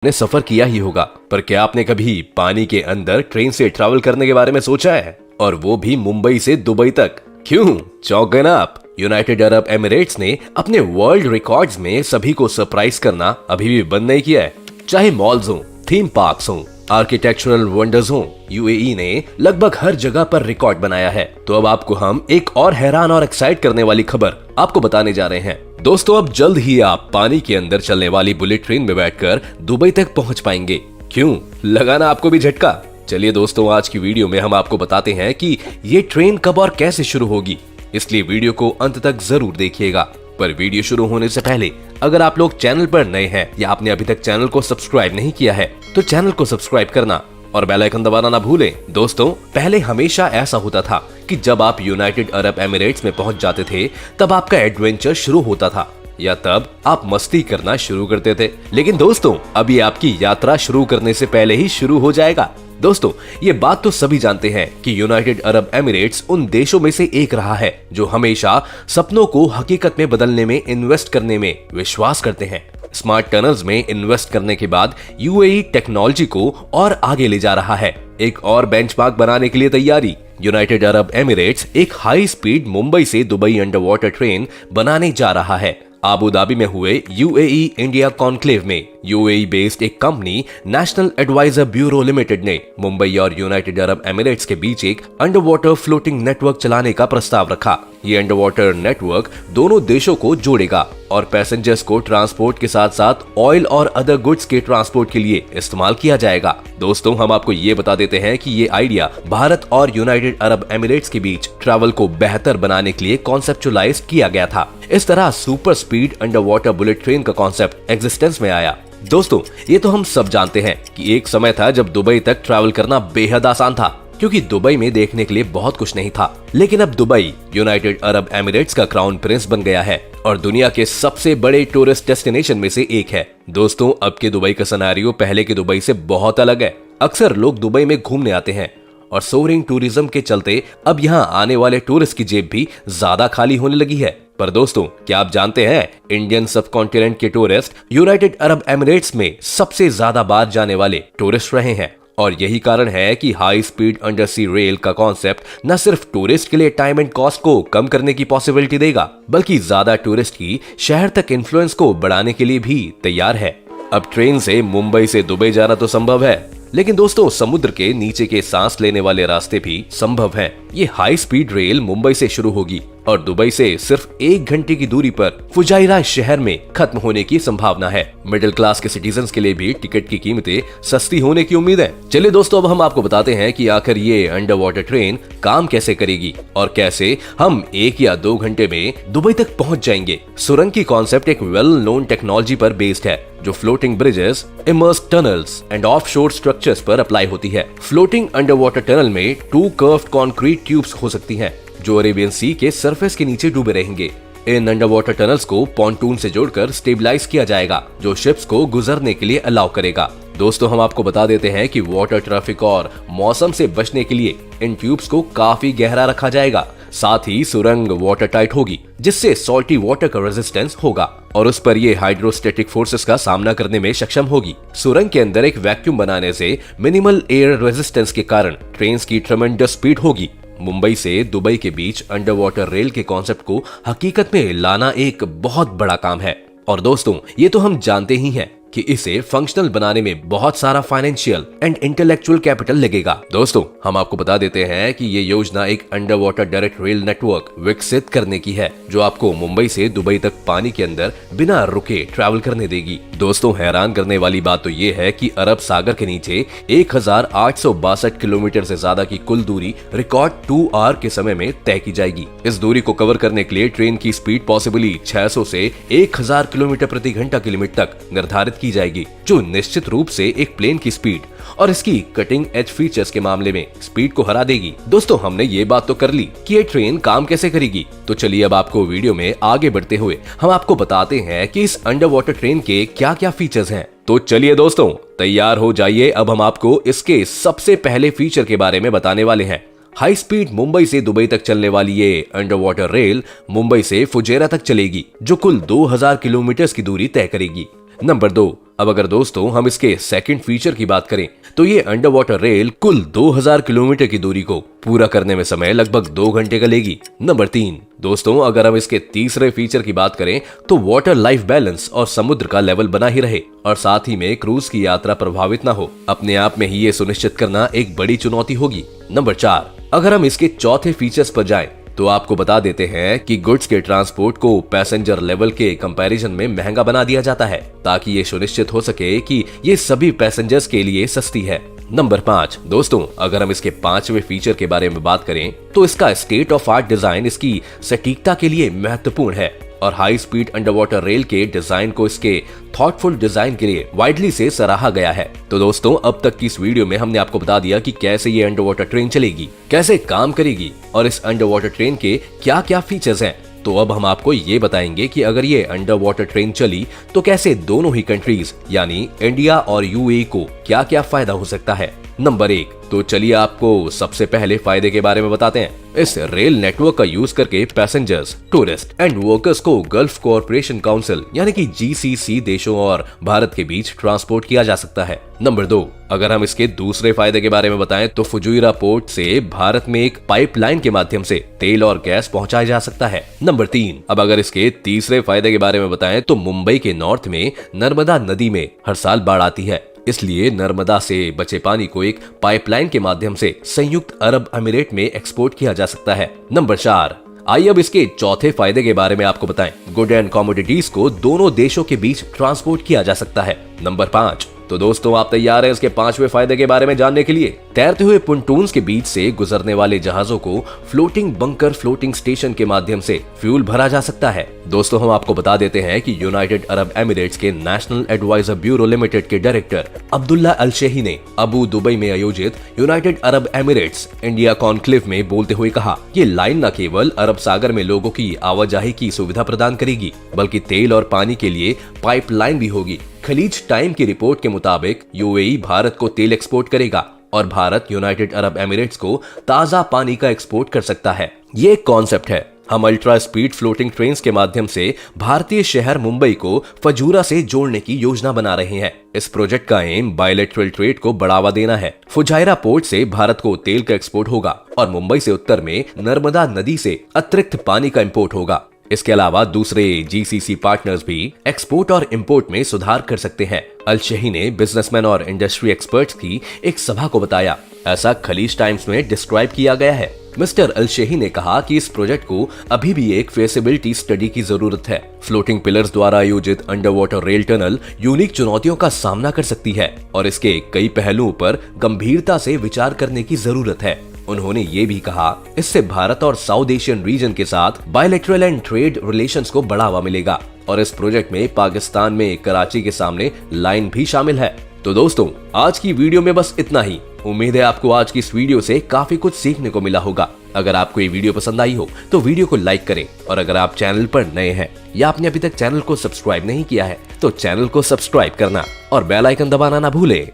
ने सफर किया ही होगा, पर क्या आपने कभी पानी के अंदर ट्रेन से ट्रैवल करने के बारे में सोचा है? और वो भी मुंबई से दुबई तक। क्यों चौंक गए ना आप? यूनाइटेड अरब एमिरेट्स ने अपने वर्ल्ड रिकॉर्ड्स में सभी को सरप्राइज करना अभी भी बंद नहीं किया है। चाहे मॉल्स हो, थीम पार्क्स हो, आर्किटेक्चरल वंडर्स हो, यूएई ने लगभग हर जगह पर रिकॉर्ड बनाया है। तो अब आपको हम एक और हैरान और एक्साइट करने वाली खबर आपको बताने जा रहे हैं। दोस्तों, अब जल्द ही आप पानी के अंदर चलने वाली बुलेट ट्रेन में बैठकर दुबई तक पहुंच पाएंगे। क्यों लगा ना आपको भी झटका? चलिए दोस्तों, आज की वीडियो में हम आपको बताते हैं कि ये ट्रेन कब और कैसे शुरू होगी, इसलिए वीडियो को अंत तक जरूर देखिएगा। पर वीडियो शुरू होने से पहले अगर आप लोग चैनल पर नए हैं या आपने अभी तक चैनल को सब्सक्राइब नहीं किया है तो चैनल को सब्सक्राइब करना और बेल आइकन दबाना ना भूलें। दोस्तों, पहले हमेशा ऐसा होता था कि जब आप यूनाइटेड अरब एमिरेट्स में पहुंच जाते थे तब आपका एडवेंचर शुरू होता था या तब आप मस्ती करना शुरू करते थे। लेकिन दोस्तों, अभी आपकी यात्रा शुरू करने से पहले ही शुरू हो जाएगा। दोस्तों, ये बात तो सभी जानते हैं कि यूनाइटेड अरब एमिरेट्स उन देशों में से एक रहा है जो हमेशा सपनों को हकीकत में बदलने में इन्वेस्ट करने में विश्वास करते हैं। स्मार्ट टनल्स में इन्वेस्ट करने के बाद यूएई टेक्नोलॉजी को और आगे ले जा रहा है। एक और बेंचमार्क बनाने के लिए तैयारी। यूनाइटेड अरब एमिरेट्स एक हाई स्पीड मुंबई से दुबई अंडर वाटर ट्रेन बनाने जा रहा है। अबू धाबी में हुए यूएई इंडिया कॉन्क्लेव में यूएई बेस्ड एक company national adviser bureau limited ने मुंबई और यूनाइटेड अरब एमिरेट्स के बीच एक अंडर वाटर फ्लोटिंग नेटवर्क चलाने का प्रस्ताव रखा। ये अंडर वाटर नेटवर्क दोनों देशों को जोड़ेगा और पैसेंजर्स को ट्रांसपोर्ट के साथ साथ ऑयल और अदर गुड्स के ट्रांसपोर्ट के लिए इस्तेमाल किया जाएगा। दोस्तों, हम आपको ये बता देते हैं कि ये आइडिया भारत और यूनाइटेड अरब एमिरेट्स के बीच ट्रैवल को बेहतर बनाने के लिए कॉन्सेप्चुलाइज किया गया था। इस तरह super speed under water bullet train का कॉन्सेप्ट एग्जिस्टेंस में आया। दोस्तों, ये तो हम सब जानते हैं कि एक समय था जब दुबई तक ट्रैवल करना बेहद आसान था क्योंकि दुबई में देखने के लिए बहुत कुछ नहीं था। लेकिन अब दुबई यूनाइटेड अरब एमिरेट्स का क्राउन प्रिंस बन गया है और दुनिया के सबसे बड़े टूरिस्ट डेस्टिनेशन में से एक है। दोस्तों, अब के दुबई का सिनेरियो पहले के दुबई से बहुत अलग है। अक्सर लोग दुबई में घूमने आते हैं और सोअरिंग टूरिज्म के चलते अब यहाँ आने वाले टूरिस्ट की जेब भी ज्यादा खाली होने लगी है। पर दोस्तों, क्या आप जानते हैं इंडियन सब कॉन्टिनेंट के टूरिस्ट यूनाइटेड अरब एमिरेट्स में सबसे ज्यादा बार जाने वाले टूरिस्ट रहे हैं? और यही कारण है कि हाई स्पीड अंडर सी रेल का कॉन्सेप्ट न सिर्फ टूरिस्ट के लिए टाइम एंड कॉस्ट को कम करने की पॉसिबिलिटी देगा, बल्कि ज्यादा टूरिस्ट की शहर तक इन्फ्लुएंस को बढ़ाने के लिए भी तैयार है। अब ट्रेन से मुंबई से दुबई जाना तो संभव है, लेकिन दोस्तों, समुद्र के नीचे के सांस लेने वाले रास्ते भी संभव हैं। ये हाई स्पीड रेल मुंबई से शुरू होगी और दुबई से सिर्फ 1 घंटे की दूरी पर फुजाइरा शहर में खत्म होने की संभावना है। मिडिल क्लास के सिटीजन्स के लिए भी टिकट की कीमतें सस्ती होने की उम्मीद है। चलिए दोस्तों, अब हम आपको बताते हैं कि आखिर ये अंडर वाटर ट्रेन काम कैसे करेगी और कैसे हम 1 या 2 घंटे में दुबई तक पहुंच जाएंगे। सुरंग की कॉन्सेप्ट एक वेल नोन टेक्नोलॉजी पर बेस्ड है जो floating bridges, immersed tunnels and offshore structures पर अप्लाई होती है। फ्लोटिंग अंडर वाटर टनल में 2 कर्व्ड कंक्रीट ट्यूब्स हो सकती हैं जो अरेबियन सी के सरफेस के नीचे डूबे रहेंगे। इन अंडर वाटर टनल्स को पॉन्टून से जोड़कर स्टेबलाइज किया जाएगा जो शिप्स को गुजरने के लिए अलाउ करेगा। दोस्तों, हम आपको बता देते हैं कि वाटर ट्रैफिक और मौसम से बचने के लिए इन ट्यूब्स को काफी गहरा रखा जाएगा। साथ ही सुरंग वाटर टाइट होगी जिससे सॉल्टी वाटर का रेजिस्टेंस होगा और उस पर ये हाइड्रोस्टेटिक फोर्सेस का सामना करने में सक्षम होगी। सुरंग के अंदर एक वैक्यूम बनाने से मिनिमल एयर रेजिस्टेंस के कारण ट्रेन की ट्रेमेंडस स्पीड होगी। मुंबई से दुबई के बीच अंडर वाटर रेल के कॉन्सेप्ट को हकीकत में लाना एक बहुत बड़ा काम है और दोस्तों, ये तो हम जानते ही हैं कि इसे फंक्शनल बनाने में बहुत सारा फाइनेंशियल एंड इंटेलेक्चुअल कैपिटल लगेगा। दोस्तों, हम आपको बता देते हैं कि ये योजना एक under water direct rail network विकसित करने की है जो आपको मुंबई से दुबई तक पानी के अंदर बिना रुके ट्रैवल करने देगी। दोस्तों, हैरान करने वाली बात तो ये है कि अरब सागर के नीचे 1862 किलोमीटर से ज्यादा की कुल दूरी रिकॉर्ड 2 आवर के समय में तय की जाएगी। इस दूरी को कवर करने के लिए ट्रेन की स्पीड पॉसिबली 600 से 1000 किलोमीटर प्रति घंटा की लिमिट तक निर्धारित की जाएगी, जो निश्चित रूप से एक प्लेन की स्पीड और इसकी कटिंग एज फीचर्स के मामले में स्पीड को हरा देगी। दोस्तों, हमने ये बात तो कर ली कि ये ट्रेन काम कैसे करेगी, तो चलिए अब आपको वीडियो में आगे बढ़ते हुए हम आपको बताते हैं कि इस अंडर वाटर ट्रेन के क्या क्या फीचर्स हैं। तो चलिए दोस्तों, तैयार हो जाइए। अब हम आपको इसके सबसे पहले फीचर के बारे में बताने वाले हैं। हाई स्पीड मुंबई से दुबई तक चलने वाली ये अंडर वाटर रेल मुंबई से फुजेरा तक चलेगी जो कुल 2000 किलोमीटर की दूरी तय करेगी। नंबर 2, अब अगर दोस्तों हम इसके सेकंड फीचर की बात करें तो ये अंडर वाटर रेल कुल 2000 किलोमीटर की दूरी को पूरा करने में समय लगभग 2 घंटे का लेगी। नंबर 3, दोस्तों अगर हम इसके तीसरे फीचर की बात करें तो वाटर लाइफ बैलेंस और समुद्र का लेवल बना ही रहे और साथ ही में क्रूज की यात्रा प्रभावित ना हो। अपने आप में ही ये सुनिश्चित करना एक बड़ी चुनौती होगी। नंबर 4, अगर हम इसके चौथे फीचर्स पर जाएं तो आपको बता देते हैं कि गुड्स के ट्रांसपोर्ट को पैसेंजर लेवल के कंपैरिजन में महंगा बना दिया जाता है ताकि ये सुनिश्चित हो सके कि ये सभी पैसेंजर्स के लिए सस्ती है। नंबर 5, दोस्तों अगर हम इसके 5वें फीचर के बारे में बात करें तो इसका स्टेट ऑफ आर्ट डिजाइन इसकी सटीकता के लिए महत्वपूर्ण है और high speed under water rail के डिजाइन को इसके थॉटफुल डिजाइन के लिए वाइडली से सराहा गया है। तो दोस्तों अब तक की इस वीडियो में हमने आपको बता दिया कि कैसे ये अंडर वाटर ट्रेन चलेगी, कैसे काम करेगी और इस अंडर वाटर ट्रेन के क्या क्या फीचर्स हैं। तो अब हम आपको ये बताएंगे कि अगर ये अंडर वाटर ट्रेन चली तो कैसे दोनों ही कंट्रीज यानी इंडिया और यूएई को क्या क्या फायदा हो सकता है। नंबर 1, तो चलिए आपको सबसे पहले फायदे के बारे में बताते हैं। इस रेल नेटवर्क का यूज करके पैसेंजर्स, टूरिस्ट एंड वर्कर्स को गल्फ कोऑपरेशन काउंसिल यानी कि जीसीसी देशों और भारत के बीच ट्रांसपोर्ट किया जा सकता है। नंबर 2, अगर हम इसके दूसरे फायदे के बारे में बताएं तो फुजुइरा पोर्ट से भारत में एक पाइपलाइन के माध्यम से तेल और गैस पहुंचाया जा सकता है। नंबर 3, अब अगर इसके तीसरे फायदे के बारे में बताएं तो मुंबई के नॉर्थ में नर्मदा नदी में हर साल बाढ़ आती है, इसलिए नर्मदा से बचे पानी को एक पाइपलाइन के माध्यम से संयुक्त अरब अमीरेट में एक्सपोर्ट किया जा सकता है। नंबर 4, आइए अब इसके चौथे फायदे के बारे में आपको बताएं। गुड एंड कमोडिटीज को दोनों देशों के बीच ट्रांसपोर्ट किया जा सकता है। नंबर 5, तो दोस्तों आप तैयार हैं इसके 5वें फायदे के बारे में जानने के लिए? तैरते हुए पुंटून्स के बीच से गुजरने वाले जहाजों को फ्लोटिंग बंकर फ्लोटिंग स्टेशन के माध्यम से फ्यूल भरा जा सकता है। दोस्तों हम आपको बता देते हैं कि यूनाइटेड अरब एमिरेट्स के नेशनल एडवाइजर ब्यूरो लिमिटेड के डायरेक्टर अब्दुल्ला अल शेही ने अबू दुबई में आयोजित United Arab Emirates India conclave में बोलते हुए कहा, ये लाइन न केवल अरब सागर में लोगों की आवाजाही की सुविधा प्रदान करेगी बल्कि तेल और पानी के लिए पाइपलाइन भी होगी। खलीज टाइम की रिपोर्ट के मुताबिक यूएई भारत को तेल एक्सपोर्ट करेगा और भारत यूनाइटेड अरब एमिरेट्स को ताजा पानी का एक्सपोर्ट कर सकता है। ये एक कॉन्सेप्ट है। हम अल्ट्रा स्पीड फ्लोटिंग ट्रेन्स के माध्यम से भारतीय शहर मुंबई को फजूरा से जोड़ने की योजना बना रहे हैं। इस प्रोजेक्ट का एम बायलैटरल ट्रेड को बढ़ावा देना है। फुजायरा पोर्ट से भारत को तेल का एक्सपोर्ट होगा और मुंबई से उत्तर में नर्मदा नदी से अतिरिक्त पानी का इंपोर्ट होगा। इसके अलावा दूसरे जीसीसी पार्टनर्स भी एक्सपोर्ट और इंपोर्ट में सुधार कर सकते हैं। अल शेही ने बिजनेसमैन और इंडस्ट्री एक्सपर्ट्स की एक सभा को बताया, ऐसा खलीज टाइम्स में डिस्क्राइब किया गया है। मिस्टर अल शेही ने कहा कि इस प्रोजेक्ट को अभी भी एक फेसिबिलिटी स्टडी की जरूरत है। फ्लोटिंग पिलर्स द्वारा आयोजित under water rail tunnel unique चुनौतियों का सामना कर सकती है और इसके कई पहलुओं पर गंभीरता से विचार करने की जरूरत है। उन्होंने ये भी कहा, इससे भारत और साउथ एशियन रीजन के साथ बायलैटरल एंड ट्रेड रिलेशंस को बढ़ावा मिलेगा और इस प्रोजेक्ट में पाकिस्तान में कराची के सामने लाइन भी शामिल है। तो दोस्तों आज की वीडियो में बस इतना ही। उम्मीद है आपको आज की इस वीडियो से काफी कुछ सीखने को मिला होगा। अगर आपको ये वीडियो पसंद आई हो तो वीडियो को लाइक करें और अगर आप चैनल पर नए हैं या आपने अभी तक चैनल को सब्सक्राइब नहीं किया है तो चैनल को सब्सक्राइब करना और बेल आइकन दबाना ना भूलें।